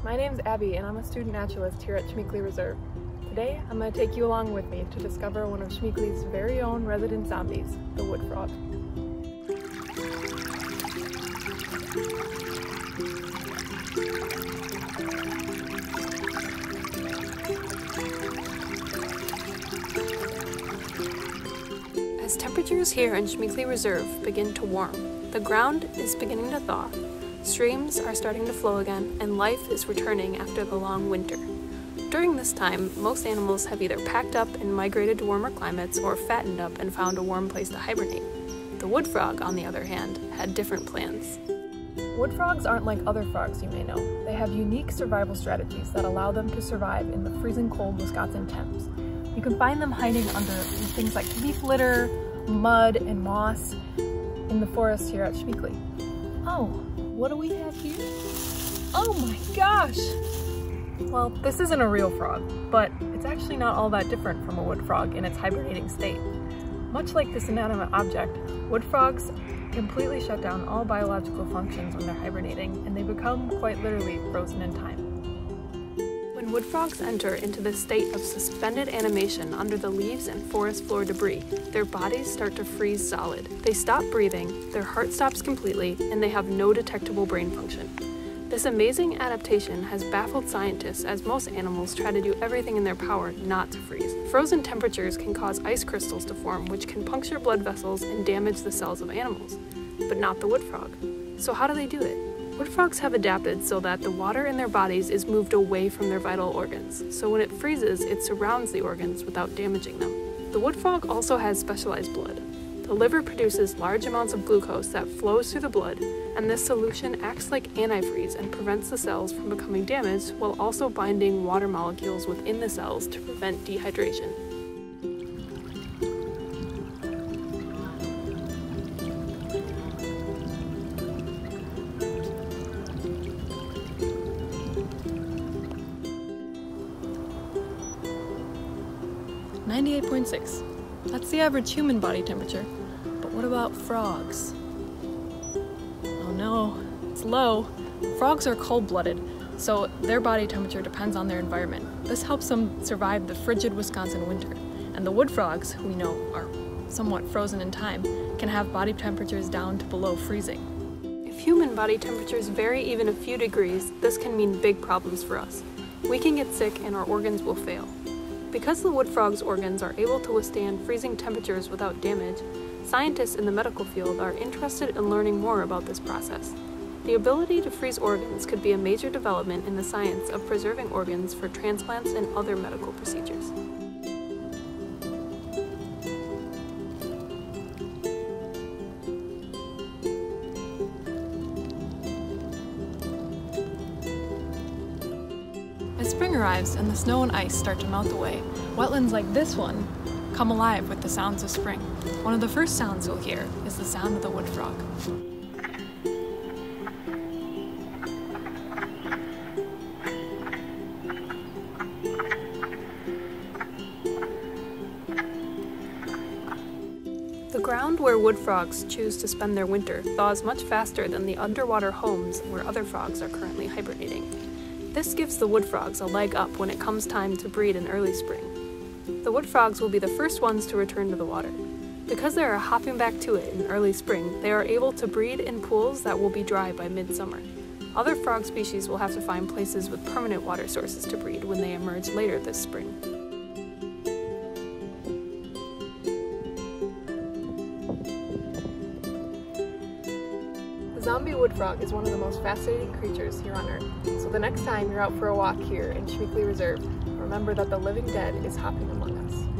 My name's Abby and I'm a student naturalist here at Schmeekley Reserve. Today I'm going to take you along with me to discover one of Schmeekley's very own resident zombies, the wood frog. As temperatures here in Schmeekley Reserve begin to warm, the ground is beginning to thaw, streams are starting to flow again, and life is returning after the long winter. During this time, most animals have either packed up and migrated to warmer climates or fattened up and found a warm place to hibernate. The wood frog, on the other hand, had different plans. Wood frogs aren't like other frogs you may know. They have unique survival strategies that allow them to survive in the freezing cold Wisconsin temps. You can find them hiding under things like leaf litter, mud, and moss in the forest here at Schmeekley. Oh, what do we have here? Oh my gosh! Well, this isn't a real frog, but it's actually not all that different from a wood frog in its hibernating state. Much like this inanimate object, wood frogs completely shut down all biological functions when they're hibernating, and they become quite literally frozen in time. When wood frogs enter into this state of suspended animation under the leaves and forest floor debris, their bodies start to freeze solid. They stop breathing, their heart stops completely, and they have no detectable brain function. This amazing adaptation has baffled scientists as most animals try to do everything in their power not to freeze. Frozen temperatures can cause ice crystals to form, which can puncture blood vessels and damage the cells of animals, but not the wood frog. So how do they do it? Wood frogs have adapted so that the water in their bodies is moved away from their vital organs, so when it freezes, it surrounds the organs without damaging them. The wood frog also has specialized blood. The liver produces large amounts of glucose that flows through the blood, and this solution acts like antifreeze and prevents the cells from becoming damaged while also binding water molecules within the cells to prevent dehydration. .6. That's the average human body temperature. But what about frogs? Oh no, it's low. Frogs are cold-blooded, so their body temperature depends on their environment. This helps them survive the frigid Wisconsin winter. And the wood frogs, who we know are somewhat frozen in time, can have body temperatures down to below freezing. If human body temperatures vary even a few degrees, this can mean big problems for us. We can get sick and our organs will fail. Because the wood frog's organs are able to withstand freezing temperatures without damage, scientists in the medical field are interested in learning more about this process. The ability to freeze organs could be a major development in the science of preserving organs for transplants and other medical procedures. As spring arrives and the snow and ice start to melt away, wetlands like this one come alive with the sounds of spring. One of the first sounds you'll hear is the sound of the wood frog. The ground where wood frogs choose to spend their winter thaws much faster than the underwater homes where other frogs are currently hibernating. This gives the wood frogs a leg up when it comes time to breed in early spring. The wood frogs will be the first ones to return to the water. Because they are hopping back to it in early spring, they are able to breed in pools that will be dry by midsummer. Other frog species will have to find places with permanent water sources to breed when they emerge later this spring. The zombie wood frog is one of the most fascinating creatures here on Earth, so the next time you're out for a walk here in Schmeekley Reserve, remember that the living dead is hopping among us.